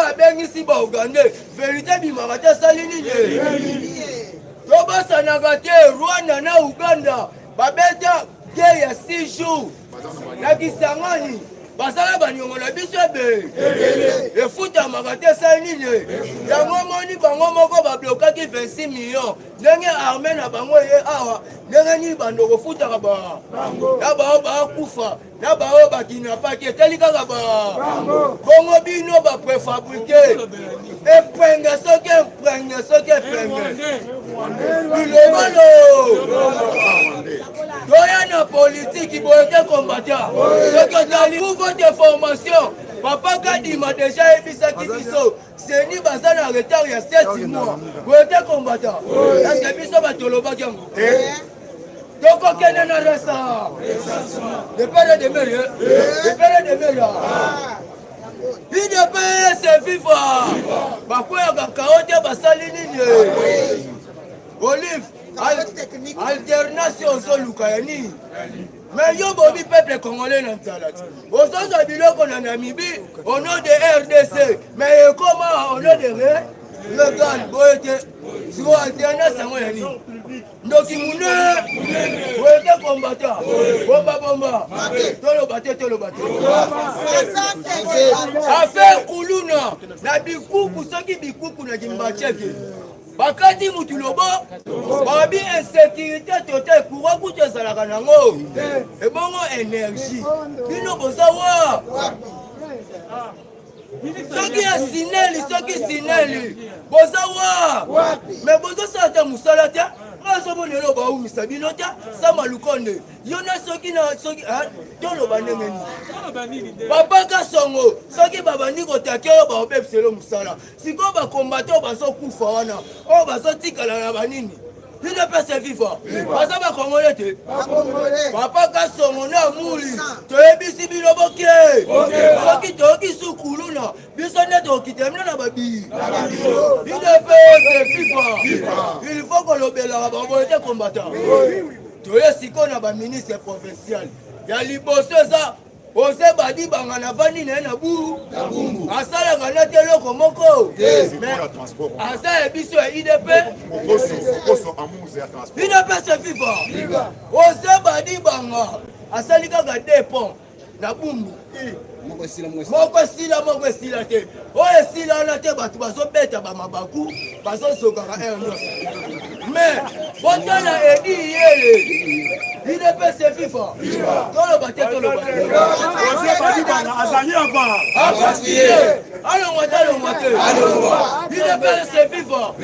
abengisi baugandais vérité bimaka te esali nini tobasanaka te Rwanda na Uganda babeta te ya 6 jours na Kisangani basala baniongo na biso ebe efutamaka te esali nini yango moni bango moko bablokaki 26 millions ndenge arme na bango ye awa ndenge nini bando kofutaka na bao bakufa na bao bakinapaki etali kaka bongo bino baprefabrike epenge soki bilobalo toya na politiki boyete kombata soki otali pour votre formation papa Kadima déjà ebisaki biso seni baza na retard ya 7 mois boyete kombata eske biso batolobaki yango tokokende na resa depere de meya UDPS viva bakweyaka kao te basali nini Olive alternation ozoluka ya nini mais yo bobi peuple congolais na nzala te ozoza biloko na Namibie au nom de RDC mais ekoma au nom de legal boye te siko alternance yango ya nini ndoki mune boyete kombata bomba toloba te affaire kuluna na bikuku soki bikuku na kimbacheke bakati mutu lobo babi insécurité totale courant kutu ezalaka nango ebongo énergie bino bozawa soki ya sineli bozawa mais bozosala te mosala te azobonelo baumisa bino te sa malukonde yo na soki toloba ndenge nini papa Kasongo soki babandi kotake oyo baobebiselo mosala sikoyo bakombate oyo bazokufa wana oyo bazotikala na banini UDPS viva baza bakongole te papa Kasongo na muli toyebisi bino boke soki toyoki sukuluna biso nde tokitemina na babii UDPS viva il faut kolobelaka baboye te kombata toye sikoyo na baministre provincial ya liboso eza ose badi banga na vandi na ye na buru asalaka na te eloko moko asa ebiso ya UDPS viva ose badi banga asali kaka depon na bumbu moko esila te oyo esila wana te bato bazobeta bamabaku bazozokaka nyonso mais botala edi yele UDPS viva toloba te alongwa te UDPS viva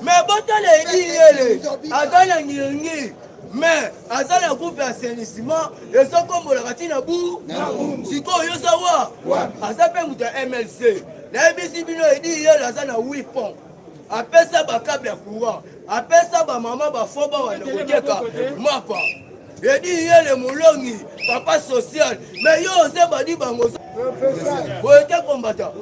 mais botala edi yele aza na ngiringi mais aza na groupe ya assainissement ezokombolaka ntina bu sikoyo yozawa aza mpe moto ya MLC nayebisi bino edi yele aza na 8 pont apesa bakable ya courant apesa bamama bafo bawanda koteka mapa edi yele molongi papa social mais yo oze badi bango boye te combattant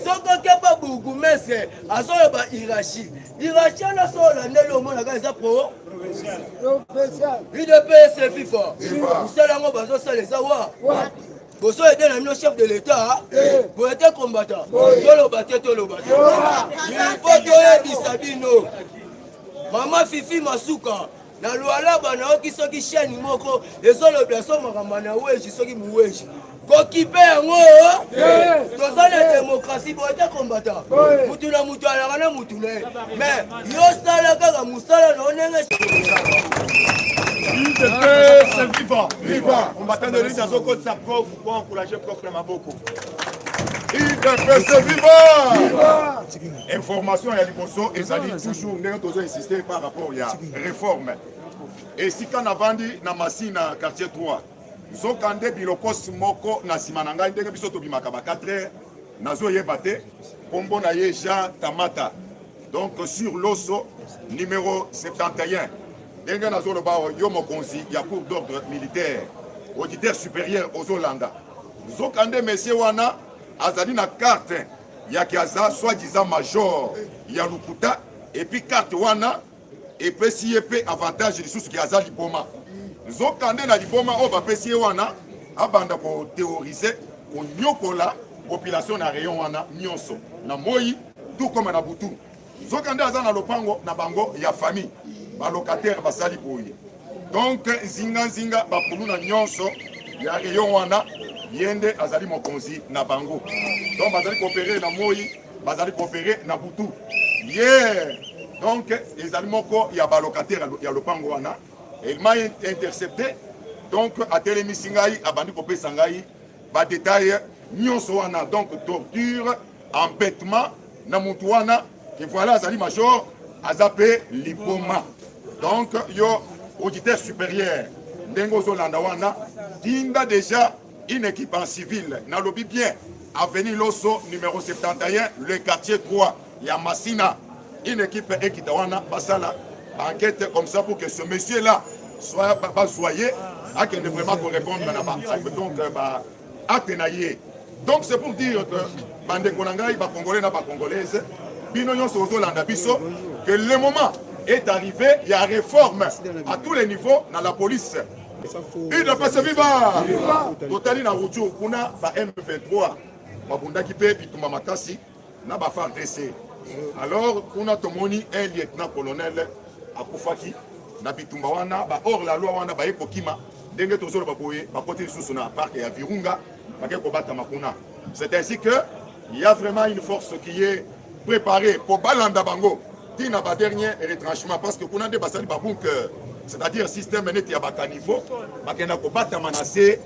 soko ke ba bourgmestre azoyeba hiérarchie ana so olandeli omonaka eza pro UDPS fifa mosala yango bazosala eza wa boso ede na mino chef de l'état boye te combattant toloba te ilfo toyebisa bino mama fifi masuka na lualaba nayoki soki chaine moko ezolobela so makambo na weji soki muweji kokipe yango toza na démocratie boye te combattant mutu na mutu alaka na mutu na ye mais yosala kaka mosala na ondenge UDPS viva combattant de l'élite azokotisa prof pour encourager prof na maboko UDPS viva information ya liboso ezali toujours ndenge tozo insister par rapport ya réforme esika navandi na masi na quartier 3 zokande bilokosi moko na nsima na ngai ndenge biso tobimaka ba 4 heures nazoyeba te kombo na ye Jean Tamata donc sur loso numéro 71 ndenge nazoloba yo mokonzi ya cour d'ordre militaire auditeur supérieur aux Hollanda zokande monsieur wana azali na carte ya kiaza soi-disant major ya lukuta et puis carte wana epesi ye pe avantage lisusu kiaza liboma zokande na liboma oyo bapesi ye wana abanda kotheorize konyokola population na rayon wana nyonso na moi tout comme na butu zokande aza na lopango na bango ya famille balocataire basali boye donc nzinga bapulu na nyonso ya rayon wana yende azali mokonzi na bango donc bazali coopérer na moi bazali coopérer na butu donc ezali moko ya balocataire ya lopango wana il m'a intercepté donc atelemisi ngai abandi kopesa ngai badetail nyonso wana donc torture embêtement na mutu wana et voilà azali major aza pe liboma donc yo auditeur supérieur ndenge ozolanda wana tinda déjà une équipe en civil nalobi bien avenue Loso numéro 71 le quartier 3 ya Masina une équipe ekitawana basala enquête comme ça pour que ce monsieur là soit pas soyez à qu'il ne vraiment répondre donc atenaye donc c'est pour dire que bande konangai ba congolais na ba congolaise bino nyonso ozolanda biso que le moment est arrivé, il y a réforme à tous les niveaux dans la police. Il ne passe viva. Totali na Routio kuna ba M23 babunda ki pe bitumba makasi na ba FARDC. Alors kuna tomoni un lieutenant colonel akufaki na bitumba wana ba hors la loi wana ba ekokima ndenge tozolo ba boye ba côté sous na parc ya Virunga ba ko bata makuna. C'est ainsi que il y a vraiment une force qui est préparée pour balanda bango. Tina ba dernier retranchement parce que kuna de basali ba bunker, c'est-à-dire système net ya ba caniveau ba kena ko bata manase